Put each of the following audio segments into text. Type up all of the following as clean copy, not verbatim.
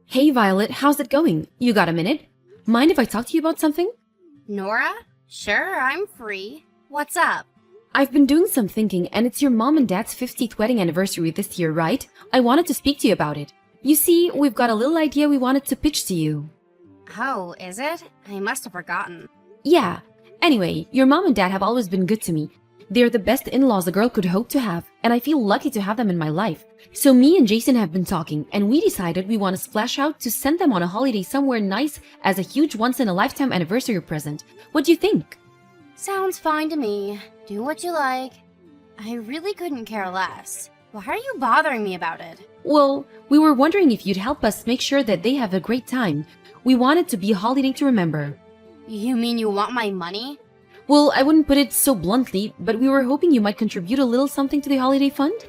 Hey Violet, how's it going? You got a minute? Mind if I talk to you about something? Nora? Sure, I'm free. What's up? I've been doing some thinking, and it's your mom and dad's 50th wedding anniversary this year, right? I wanted to speak to you about it. You see, we've got a little idea we wanted to pitch to you. Oh, is it? I must have forgotten. Yeah. Anyway, your mom and dad have always been good to me. They're the best in-laws a girl could hope to have, and I feel lucky to have them in my life. So me and Jason have been talking, and we decided we want to splash out to send them on a holiday somewhere nice as a huge once-in-a-lifetime anniversary present. What do you think? Sounds fine to me. Do what you like. I really couldn't care less. Why are you bothering me about it? Well, we were wondering if you'd help us make sure that they have a great time. We want it to be a holiday to remember. You mean you want my money? Well, I wouldn't put it so bluntly, but we were hoping you might contribute a little something to the holiday fund.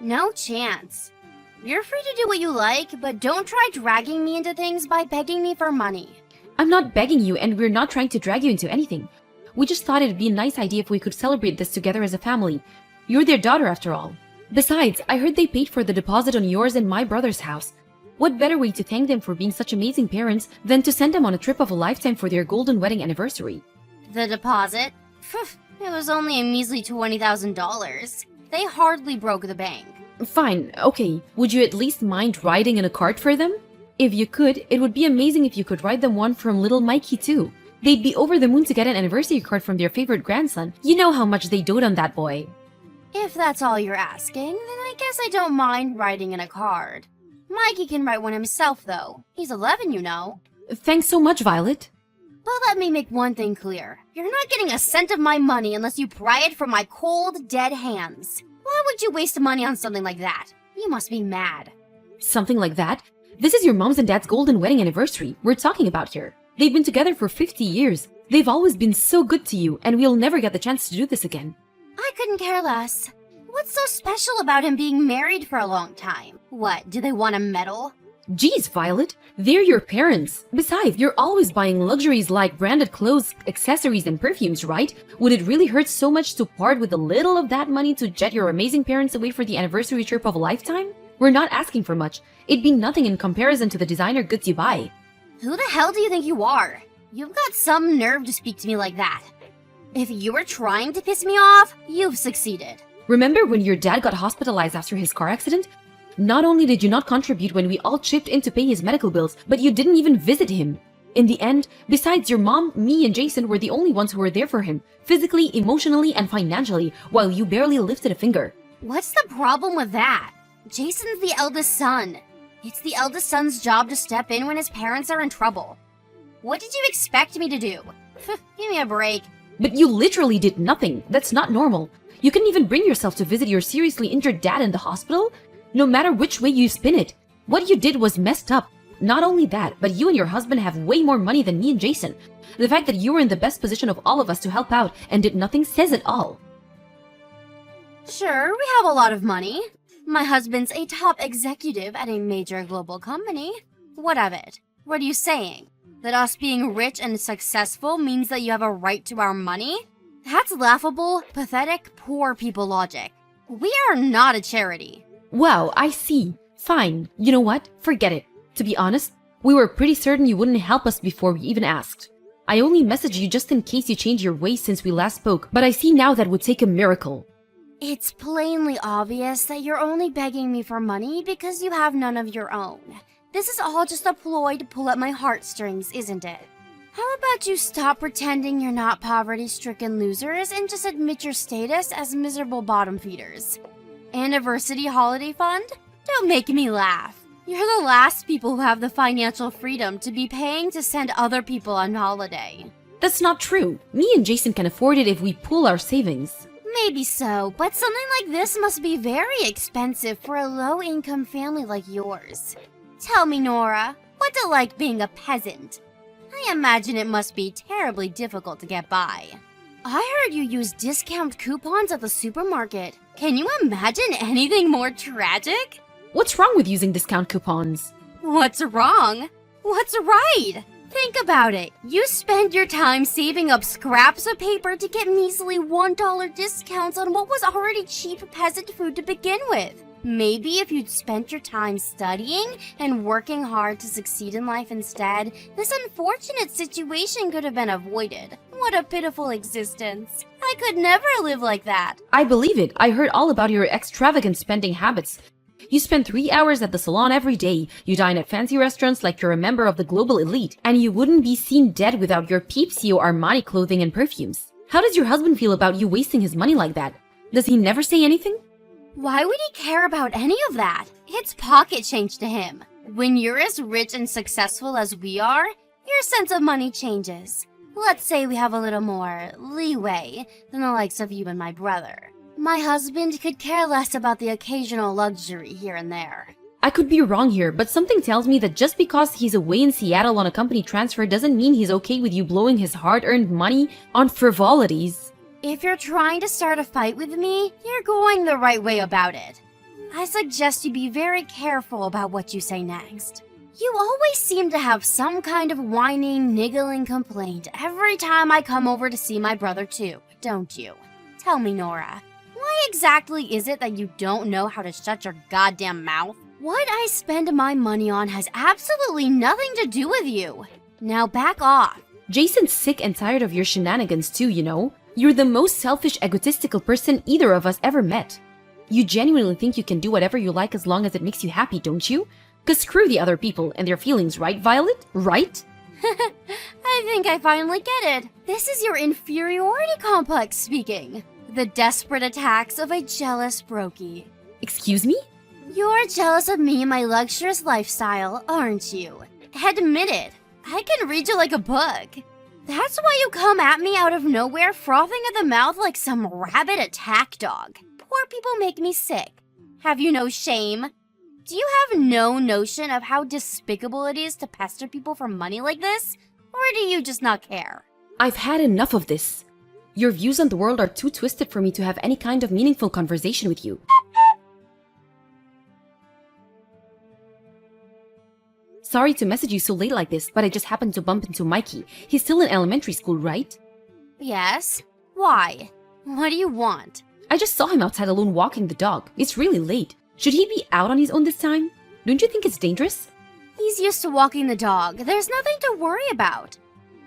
No chance. You're free to do what you like, but don't try dragging me into things by begging me for money. I'm not begging you, and we're not trying to drag you into anything. We just thought it'd be a nice idea if we could celebrate this together as a family. You're their daughter after all. Besides, I heard they paid for the deposit on yours and my brother's house. What better way to thank them for being such amazing parents than to send them on a trip of a lifetime for their golden wedding anniversary? The deposit? Phew, it was only a measly $20,000. They hardly broke the bank. Fine, okay. Would you at least mind riding in a cart for them? If you could, it would be amazing if you could ride them one from little Mikey too. They'd be over the moon to get an anniversary card from their favorite grandson. You know how much they dote on that boy. If that's all you're asking, then I guess I don't mind riding in a cart. Mikey can write one himself, though. He's 11, you know. Thanks so much, Violet. But let me make one thing clear. You're not getting a cent of my money unless you pry it from my cold, dead hands. Why would you waste money on something like that? You must be mad. Something like that? This is your mom's and dad's golden wedding anniversary we're talking about here. They've been together for 50 years. They've always been so good to you, and we'll never get the chance to do this again. I couldn't care less. What's so special about him being married for a long time? What, do they want a medal? Geez, Violet, they're your parents. Besides, you're always buying luxuries like branded clothes, accessories, and perfumes, right? Would it really hurt so much to part with a little of that money to jet your amazing parents away for the anniversary trip of a lifetime? We're not asking for much. It'd be nothing in comparison to the designer goods you buy. Who the hell do you think you are? You've got some nerve to speak to me like that. If you were trying to piss me off, you've succeeded. Remember when your dad got hospitalized after his car accident? Not only did you not contribute when we all chipped in to pay his medical bills, but you didn't even visit him. In the end, besides your mom, me and Jason were the only ones who were there for him, physically, emotionally, and financially, while you barely lifted a finger. What's the problem with that? Jason's the eldest son. It's the eldest son's job to step in when his parents are in trouble. What did you expect me to do? Give me a break. But you literally did nothing. That's not normal. You couldn't even bring yourself to visit your seriously injured dad in the hospital? No matter which way you spin it, what you did was messed up. Not only that, but you and your husband have way more money than me and Jason. The fact that you were in the best position of all of us to help out and did nothing says it all. Sure, we have a lot of money. My husband's a top executive at a major global company. What of it? What are you saying? That us being rich and successful means that you have a right to our money? That's laughable, pathetic, poor people logic. We are not a charity. Wow, I see. Fine. You know what? Forget it. To be honest, we were pretty certain you wouldn't help us before we even asked. I only messaged you just in case you changed your ways since we last spoke, but I see now that would take a miracle. It's plainly obvious that you're only begging me for money because you have none of your own. This is all just a ploy to pull at my heartstrings, isn't it? How about you stop pretending you're not poverty-stricken losers and just admit your status as miserable bottom feeders? Anniversary holiday fund? Don't make me laugh. You're the last people who have the financial freedom to be paying to send other people on holiday. That's not true. Me and Jason can afford it if we pool our savings. Maybe so, but something like this must be very expensive for a low-income family like yours. Tell me, Nora, what's it like being a peasant? I imagine it must be terribly difficult to get by. I heard you use discount coupons at the supermarket. Can you imagine anything more tragic? What's wrong with using discount coupons? What's wrong? What's right? Think about it. You spend your time saving up scraps of paper to get measly $1 discounts on what was already cheap peasant food to begin with. Maybe if you'd spent your time studying and working hard to succeed in life instead, this unfortunate situation could have been avoided. What a pitiful existence. I could never live like that. I believe it. I heard all about your extravagant spending habits. You spend 3 hours at the salon every day, you dine at fancy restaurants like you're a member of the global elite, and you wouldn't be seen dead without your Peepsio Armani clothing and perfumes. How does your husband feel about you wasting his money like that? Does he never say anything? Why would he care about any of that? It's pocket change to him. When you're as rich and successful as we are, your sense of money changes. Let's say we have a little more leeway than the likes of you and my brother. My husband could care less about the occasional luxury here and there. I could be wrong here, but something tells me that just because he's away in Seattle on a company transfer doesn't mean he's okay with you blowing his hard-earned money on frivolities. If you're trying to start a fight with me, you're going the right way about it. I suggest you be very careful about what you say next. You always seem to have some kind of whining, niggling complaint every time I come over to see my brother too, don't you? Tell me, Nora, why exactly is it that you don't know how to shut your goddamn mouth? What I spend my money on has absolutely nothing to do with you. Now back off. Jason's sick and tired of your shenanigans too, you know? You're the most selfish, egotistical person either of us ever met. You genuinely think you can do whatever you like as long as it makes you happy, don't you? 'Cause screw the other people and their feelings, right, Violet? Right? I think I finally get it. This is your inferiority complex speaking. The desperate attacks of a jealous brokey. Excuse me? You're jealous of me and my luxurious lifestyle, aren't you? Admit it. I can read you like a book. That's why you come at me out of nowhere, frothing at the mouth like some rabid attack dog. Poor people make me sick. Have you no shame? Do you have no notion of how despicable it is to pester people for money like this? Or do you just not care? I've had enough of this. Your views on the world are too twisted for me to have any kind of meaningful conversation with you. Sorry to message you so late like this, but I just happened to bump into Mikey. He's still in elementary school, right? Yes? Why? What do you want? I just saw him outside alone walking the dog. It's really late. Should he be out on his own this time? Don't you think it's dangerous? He's used to walking the dog. There's nothing to worry about.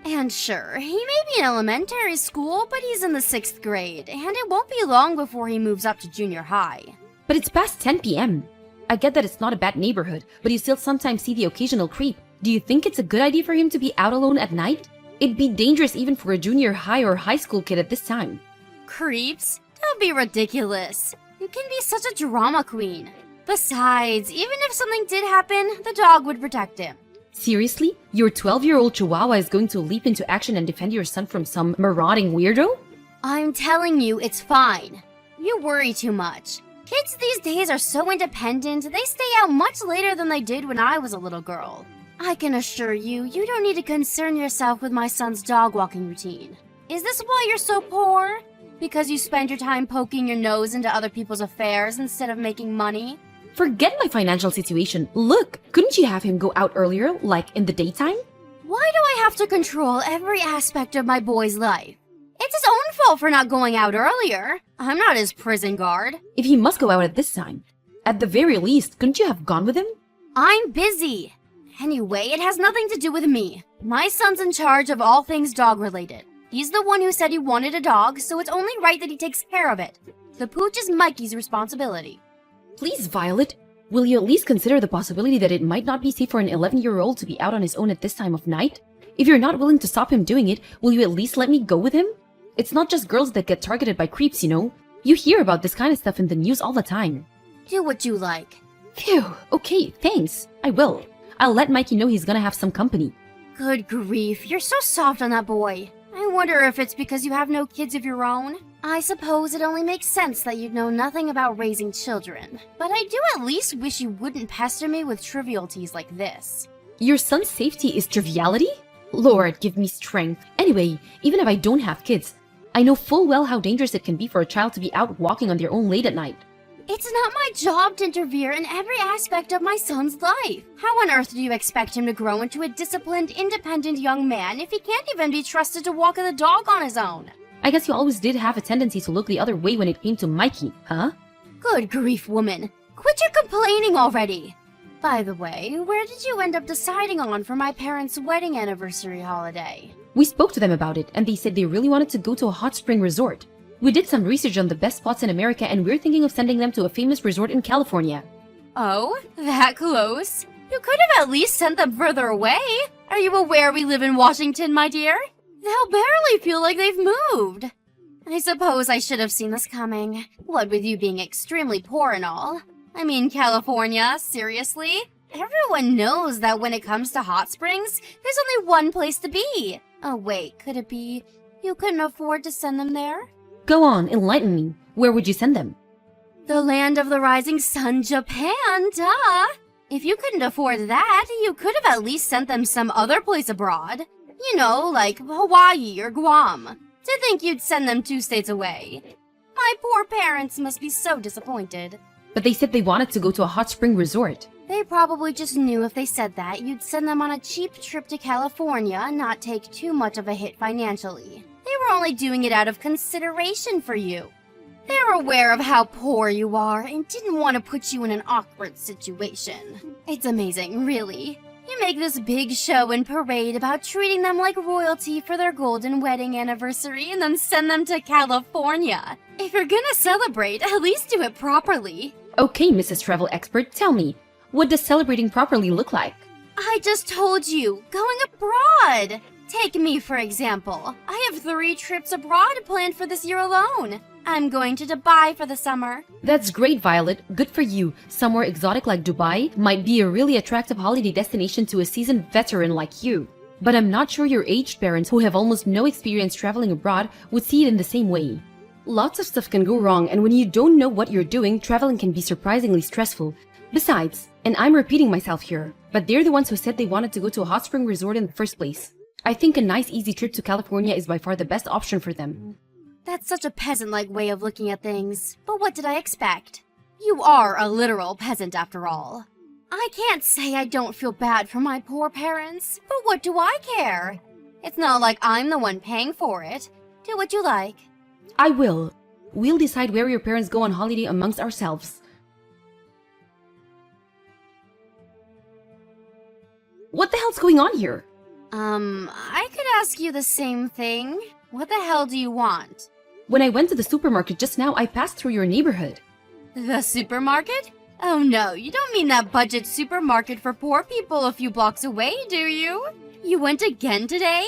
And sure, he may be in elementary school, but he's in the 6th grade, and it won't be long before he moves up to junior high. But it's past 10 p.m. I get that it's not a bad neighborhood, but you still sometimes see the occasional creep. Do you think it's a good idea for him to be out alone at night? It'd be dangerous even for a junior high or high school kid at this time. Creeps? Don't be ridiculous. You can be such a drama queen. Besides, even if something did happen, the dog would protect him. Seriously? Your 12-year-old chihuahua is going to leap into action and defend your son from some marauding weirdo? I'm telling you, it's fine. You worry too much. Kids these days are so independent, they stay out much later than they did when I was a little girl. I can assure you, you don't need to concern yourself with my son's dog walking routine. Is this why you're so poor? Because you spend your time poking your nose into other people's affairs instead of making money? Forget my financial situation. Look, couldn't you have him go out earlier, like in the daytime? Why do I have to control every aspect of my boy's life? It's his own fault for not going out earlier. I'm not his prison guard. If he must go out at this time, at the very least, couldn't you have gone with him? I'm busy. Anyway, it has nothing to do with me. My son's in charge of all things dog-related. He's the one who said he wanted a dog, so it's only right that he takes care of it. The pooch is Mikey's responsibility. Please, Violet, will you at least consider the possibility that it might not be safe for an 11-year-old to be out on his own at this time of night? If you're not willing to stop him doing it, will you at least let me go with him? It's not just girls that get targeted by creeps, you know? You hear about this kind of stuff in the news all the time. Do what you like. Phew, okay, thanks. I will. I'll let Mikey know he's gonna have some company. Good grief, you're so soft on that boy. I wonder if it's because you have no kids of your own? I suppose it only makes sense that you'd know nothing about raising children. But I do at least wish you wouldn't pester me with trivialities like this. Your son's safety is triviality? Lord, give me strength. Anyway, even if I don't have kids, I know full well how dangerous it can be for a child to be out walking on their own late at night. It's not my job to interfere in every aspect of my son's life. How on earth do you expect him to grow into a disciplined, independent young man if he can't even be trusted to walk the dog on his own? I guess you always did have a tendency to look the other way when it came to Mikey, huh? Good grief, woman. Quit quit your complaining already. By the way, where did you end up deciding on for my parents' wedding anniversary holiday? We spoke to them about it, and they said they really wanted to go to a hot spring resort. We did some research on the best spots in America, and we're thinking of sending them to a famous resort in California. Oh, that close? You could have at least sent them further away. Are you aware we live in Washington, my dear? They'll barely feel like they've moved. I suppose I should have seen this coming. What with you being extremely poor and all. I mean, California, seriously? Everyone knows that when it comes to hot springs, there's only one place to be. Oh wait, could it be you couldn't afford to send them there? Go on, enlighten me. Where would you send them? The land of the rising sun, Japan, duh! If you couldn't afford that, you could have at least sent them some other place abroad. You know, like Hawaii or Guam. To think you'd send them 2 states away. My poor parents must be so disappointed. But they said they wanted to go to a hot spring resort. They probably just knew if they said that, you'd send them on a cheap trip to California and not take too much of a hit financially. They were only doing it out of consideration for you. They were aware of how poor you are and didn't want to put you in an awkward situation. It's amazing, really. You make this big show and parade about treating them like royalty for their golden wedding anniversary and then send them to California. If you're gonna celebrate, at least do it properly. Okay, Mrs. Travel Expert, tell me, what does celebrating properly look like? I just told you, going abroad. Take me, for example. I have 3 trips abroad planned for this year alone. I'm going to Dubai for the summer. That's great, Violet. Good for you. Somewhere exotic like Dubai might be a really attractive holiday destination to a seasoned veteran like you. But I'm not sure your aged parents, who have almost no experience traveling abroad, would see it in the same way. Lots of stuff can go wrong, and when you don't know what you're doing, traveling can be surprisingly stressful. Besides, and I'm repeating myself here, but they're the ones who said they wanted to go to a hot spring resort in the first place. I think a nice easy trip to California is by far the best option for them. That's such a peasant-like way of looking at things. But what did I expect? You are a literal peasant after all. I can't say I don't feel bad for my poor parents, but what do I care? It's not like I'm the one paying for it. Do what you like. I will. We'll decide where your parents go on holiday amongst ourselves. What the hell's going on here? I could ask you the same thing. What the hell do you want? When I went to the supermarket just now, I passed through your neighborhood. The supermarket? Oh no, you don't mean that budget supermarket for poor people a few blocks away, do you? You went again today?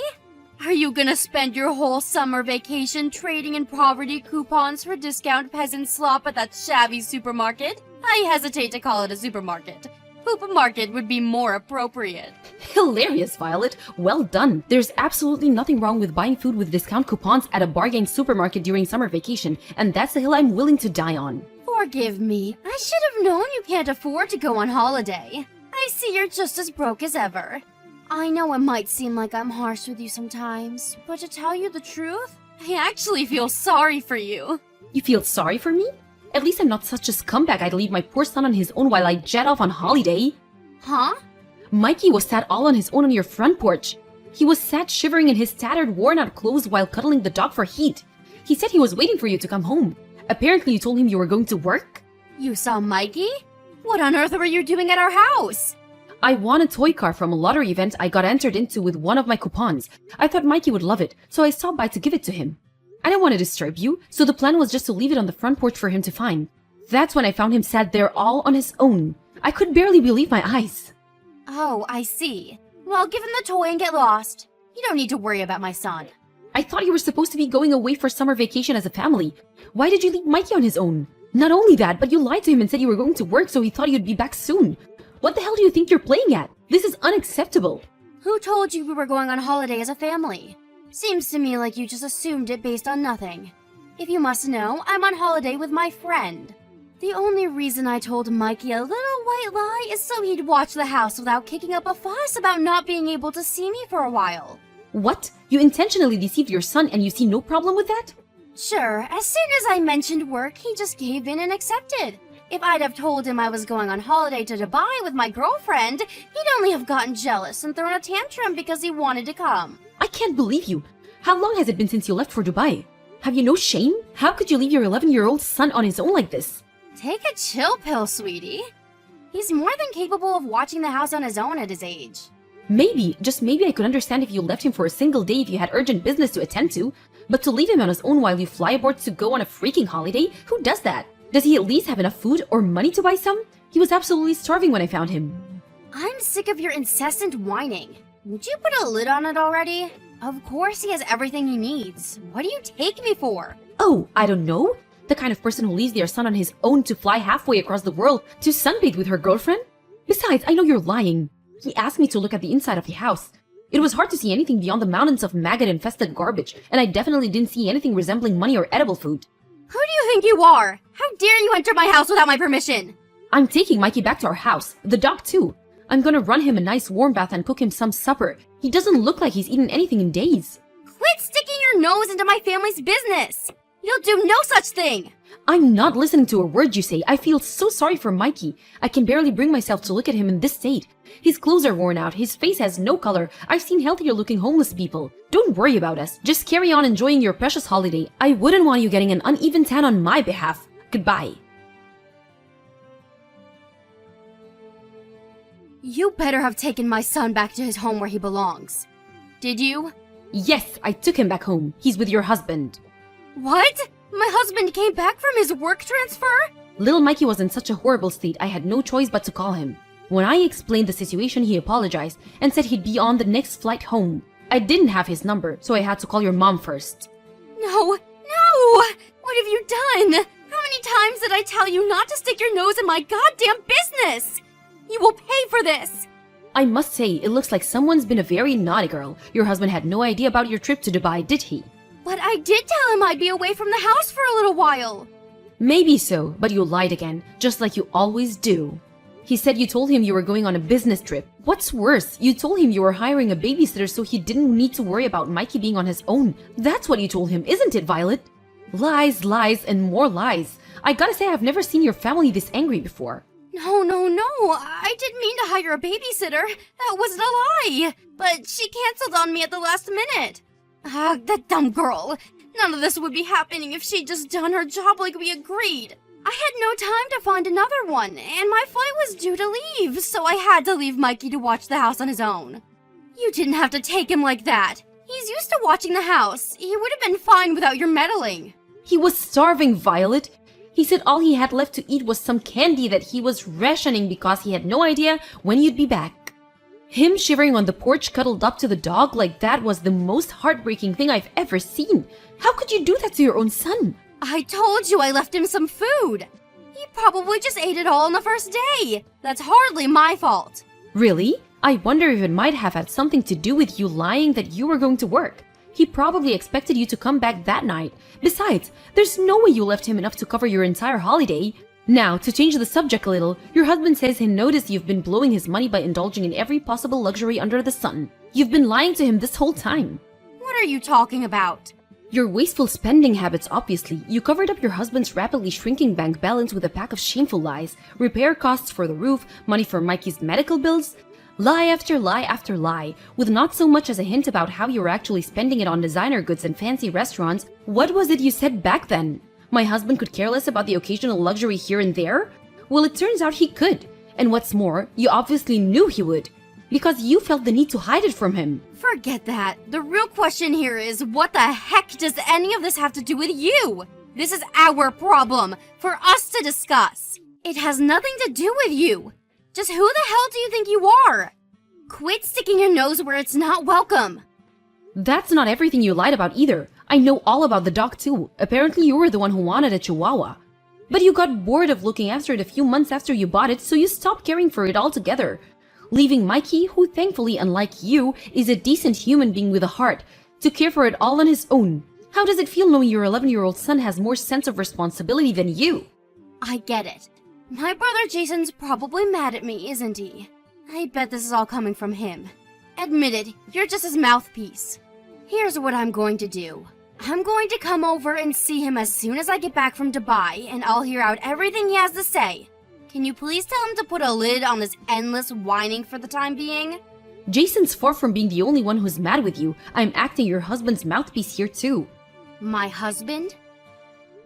Are you gonna spend your whole summer vacation trading in poverty coupons for discount peasant slop at that shabby supermarket? I hesitate to call it a supermarket. Poop market would be more appropriate. Hilarious, Violet. Well done. There's absolutely nothing wrong with buying food with discount coupons at a bargain supermarket during summer vacation, and that's the hill I'm willing to die on. Forgive me. I should have known you can't afford to go on holiday. I see you're just as broke as ever. I know it might seem like I'm harsh with you sometimes, but to tell you the truth, I actually feel sorry for you. You feel sorry for me? At least I'm not such a scumbag I'd leave my poor son on his own while I jet off on holiday. Huh? Mikey was sat all on his own on your front porch. He was sat shivering in his tattered, worn-out clothes while cuddling the dog for heat. He said he was waiting for you to come home. Apparently you told him you were going to work? You saw Mikey? What on earth were you doing at our house? I won a toy car from a lottery event I got entered into with one of my coupons. I thought Mikey would love it, so I stopped by to give it to him. I didn't want to disturb you, so the plan was just to leave it on the front porch for him to find. That's when I found him sat there all on his own. I could barely believe my eyes. Oh, I see. Well, give him the toy and get lost. You don't need to worry about my son. I thought you were supposed to be going away for summer vacation as a family. Why did you leave Mikey on his own? Not only that, but you lied to him and said you were going to work, so he thought you'd be back soon. What the hell do you think you're playing at? This is unacceptable. Who told you we were going on holiday as a family? Seems to me like you just assumed it based on nothing. If you must know, I'm on holiday with my friend. The only reason I told Mikey a little white lie is so he'd watch the house without kicking up a fuss about not being able to see me for a while. What? You intentionally deceived your son and you see no problem with that? Sure, as soon as I mentioned work, he just gave in and accepted. If I'd have told him I was going on holiday to Dubai with my girlfriend, he'd only have gotten jealous and thrown a tantrum because he wanted to come. I can't believe you. How long has it been since you left for Dubai? Have you no shame? How could you leave your 11-year-old son on his own like this? Take a chill pill, sweetie. He's more than capable of watching the house on his own at his age. Maybe, just maybe I could understand if you left him for a single day if you had urgent business to attend to. But to leave him on his own while you fly aboard to go on a freaking holiday? Who does that? Does he at least have enough food or money to buy some? He was absolutely starving when I found him. I'm sick of your incessant whining. Would you put a lid on it already? Of course he has everything he needs. What do you take me for? Oh, I don't know. The kind of person who leaves their son on his own to fly halfway across the world to sunbathe with her girlfriend? Besides, I know you're lying. He asked me to look at the inside of the house. It was hard to see anything beyond the mountains of maggot-infested garbage, and I definitely didn't see anything resembling money or edible food. Who do you think you are? How dare you enter my house without my permission? I'm taking Mikey back to our house. The dog too. I'm gonna run him a nice warm bath and cook him some supper. He doesn't look like he's eaten anything in days. Quit sticking your nose into my family's business! You'll do no such thing! I'm not listening to a word you say. I feel so sorry for Mikey. I can barely bring myself to look at him in this state. His clothes are worn out. His face has no color. I've seen healthier looking homeless people. Don't worry about us. Just carry on enjoying your precious holiday. I wouldn't want you getting an uneven tan on my behalf. Goodbye. You better have taken my son back to his home where he belongs. Did you? Yes, I took him back home. He's with your husband. What? My husband came back from his work transfer? Little Mikey was in such a horrible state, I had no choice but to call him. When I explained the situation, he apologized and said he'd be on the next flight home. I didn't have his number, so I had to call your mom first. No! What have you done? How many times did I tell you not to stick your nose in my goddamn business? You will pay for this! I must say, it looks like someone's been a very naughty girl. Your husband had no idea about your trip to Dubai, did he? But I did tell him I'd be away from the house for a little while. Maybe so, but you lied again, just like you always do. He said you told him you were going on a business trip. What's worse, you told him you were hiring a babysitter so he didn't need to worry about Mikey being on his own. That's what you told him, isn't it, Violet? Lies, lies, and more lies. I gotta say, I've never seen your family this angry before. No. I didn't mean to hire a babysitter. That wasn't a lie. But she canceled on me at the last minute. That dumb girl. None of this would be happening if she'd just done her job like we agreed. I had no time to find another one, and my flight was due to leave, so I had to leave Mikey to watch the house on his own. You didn't have to take him like that. He's used to watching the house. He would have been fine without your meddling. He was starving, Violet. He said all he had left to eat was some candy that he was rationing because he had no idea when you'd be back. Him shivering on the porch cuddled up to the dog like that was the most heartbreaking thing I've ever seen. How could you do that to your own son? I told you I left him some food. He probably just ate it all on the first day. That's hardly my fault. Really? I wonder if it might have had something to do with you lying that you were going to work. He probably expected you to come back that night. Besides, there's no way you left him enough to cover your entire holiday. Now, to change the subject a little, your husband says he noticed you've been blowing his money by indulging in every possible luxury under the sun. You've been lying to him this whole time. What are you talking about? Your wasteful spending habits, obviously. You covered up your husband's rapidly shrinking bank balance with a pack of shameful lies. Repair costs for the roof, money for Mikey's medical bills. Lie after lie after lie, with not so much as a hint about how you were actually spending it on designer goods and fancy restaurants. What was it you said back then? My husband could care less about the occasional luxury here and there? Well, it turns out he could. And what's more, you obviously knew he would. Because you felt the need to hide it from him. Forget that. The real question here is, what the heck does any of this have to do with you? This is our problem, for us to discuss. It has nothing to do with you. Just who the hell do you think you are? Quit sticking your nose where it's not welcome. That's not everything you lied about either. I know all about the dog too. Apparently you were the one who wanted a chihuahua. But you got bored of looking after it a few months after you bought it, so you stopped caring for it altogether. Leaving Mikey, who thankfully, unlike you, is a decent human being with a heart, to care for it all on his own. How does it feel knowing your 11-year-old son has more sense of responsibility than you? I get it. My brother Jason's probably mad at me, isn't he? I bet this is all coming from him. Admit it, you're just his mouthpiece. Here's what I'm going to do. I'm going to come over and see him as soon as I get back from Dubai, and I'll hear out everything he has to say. Can you please tell him to put a lid on this endless whining for the time being? Jason's far from being the only one who's mad with you. I'm acting your husband's mouthpiece here too. My husband?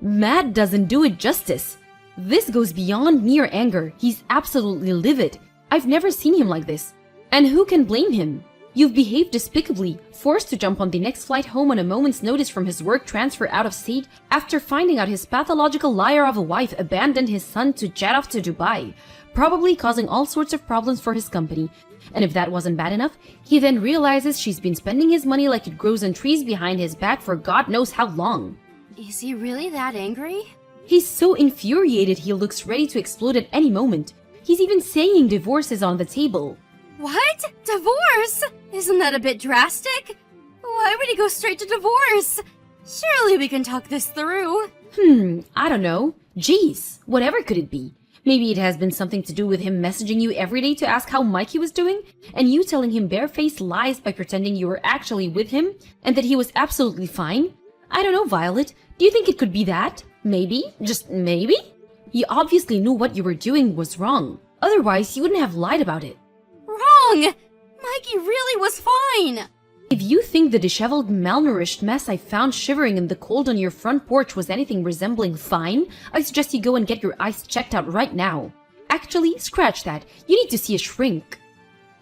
Mad doesn't do it justice. This goes beyond mere anger. He's absolutely livid. I've never seen him like this. And who can blame him? You've behaved despicably, forced to jump on the next flight home on a moment's notice from his work transfer out of state after finding out his pathological liar of a wife abandoned his son to jet off to Dubai, probably causing all sorts of problems for his company. And if that wasn't bad enough, he then realizes she's been spending his money like it grows on trees behind his back for God knows how long. Is he really that angry? He's so infuriated he looks ready to explode at any moment. He's even saying divorce is on the table. What? Divorce? Isn't that a bit drastic? Why would he go straight to divorce? Surely we can talk this through. I don't know. Jeez, whatever could it be? Maybe it has been something to do with him messaging you every day to ask how Mikey was doing, and you telling him barefaced lies by pretending you were actually with him, and that he was absolutely fine? I don't know, Violet. Do you think it could be that? Maybe? Just maybe? You obviously knew what you were doing was wrong. Otherwise, you wouldn't have lied about it. Wrong! Mikey really was fine! If you think the disheveled, malnourished mess I found shivering in the cold on your front porch was anything resembling fine, I suggest you go and get your eyes checked out right now. Actually, scratch that. You need to see a shrink.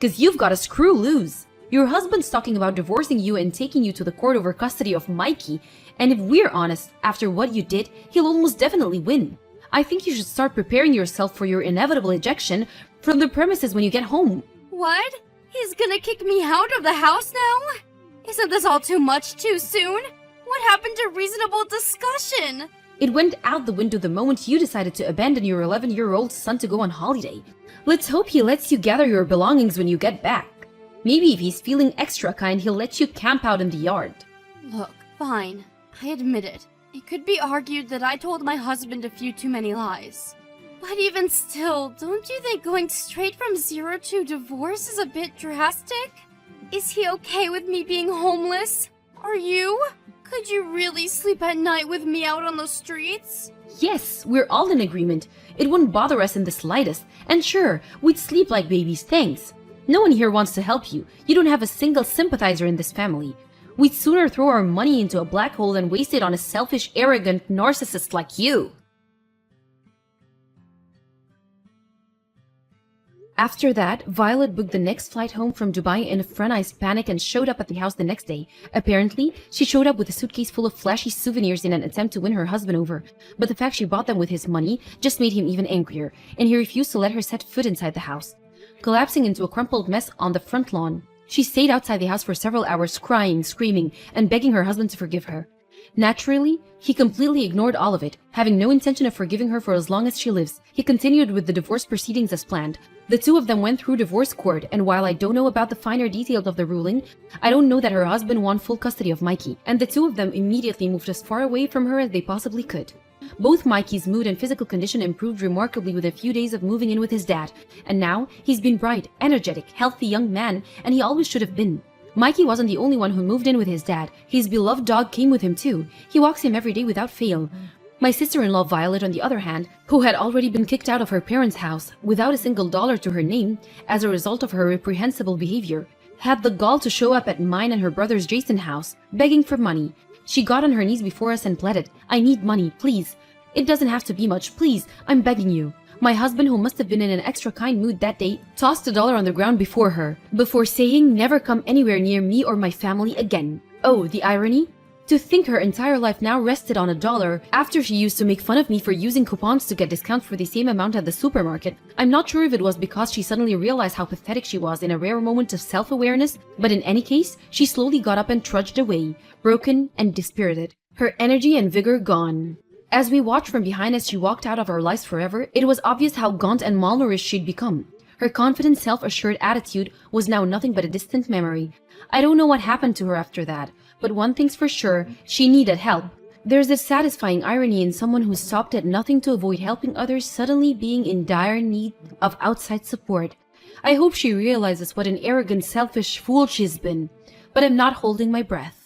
'Cause you've got a screw loose. Your husband's talking about divorcing you and taking you to the court over custody of Mikey, and if we're honest, after what you did, he'll almost definitely win. I think you should start preparing yourself for your inevitable ejection from the premises when you get home. What? He's gonna kick me out of the house now? Isn't this all too much too soon? What happened to reasonable discussion? It went out the window the moment you decided to abandon your 11-year-old son to go on holiday. Let's hope he lets you gather your belongings when you get back. Maybe if he's feeling extra kind, he'll let you camp out in the yard. Look, fine. I admit it. It could be argued that I told my husband a few too many lies. But even still, don't you think going straight from 0 to divorce is a bit drastic? Is he okay with me being homeless? Are you? Could you really sleep at night with me out on the streets? Yes, we're all in agreement. It wouldn't bother us in the slightest. And sure, we'd sleep like babies, thanks. No one here wants to help you. You don't have a single sympathizer in this family. We'd sooner throw our money into a black hole than waste it on a selfish, arrogant narcissist like you. After that, Violet booked the next flight home from Dubai in a frenzied panic and showed up at the house the next day. Apparently, she showed up with a suitcase full of flashy souvenirs in an attempt to win her husband over. But the fact she bought them with his money just made him even angrier, and he refused to let her set foot inside the house. Collapsing into a crumpled mess on the front lawn, she stayed outside the house for several hours crying, screaming, and begging her husband to forgive her. Naturally, he completely ignored all of it, having no intention of forgiving her for as long as she lives. He continued with the divorce proceedings as planned. The two of them went through divorce court, and while I don't know about the finer details of the ruling, I don't know that her husband won full custody of Mikey, and the two of them immediately moved as far away from her as they possibly could. Both Mikey's mood and physical condition improved remarkably with a few days of moving in with his dad, and now he's been bright, energetic, healthy young man, and he always should have been. Mikey wasn't the only one who moved in with his dad. His beloved dog came with him too. He walks him every day without fail. My sister-in-law Violet, on the other hand, who had already been kicked out of her parents' house without a single dollar to her name as a result of her reprehensible behavior, had the gall to show up at mine and her brother's Jason house, begging for money. She got on her knees before us and pleaded, "I need money, please. It doesn't have to be much, please. I'm begging you." My husband, who must have been in an extra kind mood that day, tossed $1 on the ground before her, before saying, "Never come anywhere near me or my family again." Oh, the irony? To think her entire life now rested on $1 after she used to make fun of me for using coupons to get discounts for the same amount at the supermarket. I'm not sure if it was because she suddenly realized how pathetic she was in a rare moment of self-awareness, but in any case, she slowly got up and trudged away, broken and dispirited, her energy and vigor gone. As we watched from behind as she walked out of our lives forever, it was obvious how gaunt and malnourished she'd become. Her confident, self-assured attitude was now nothing but a distant memory. I don't know what happened to her after that, but one thing's for sure, she needed help. There's a satisfying irony in someone who stopped at nothing to avoid helping others suddenly being in dire need of outside support. I hope she realizes what an arrogant, selfish fool she's been, but I'm not holding my breath.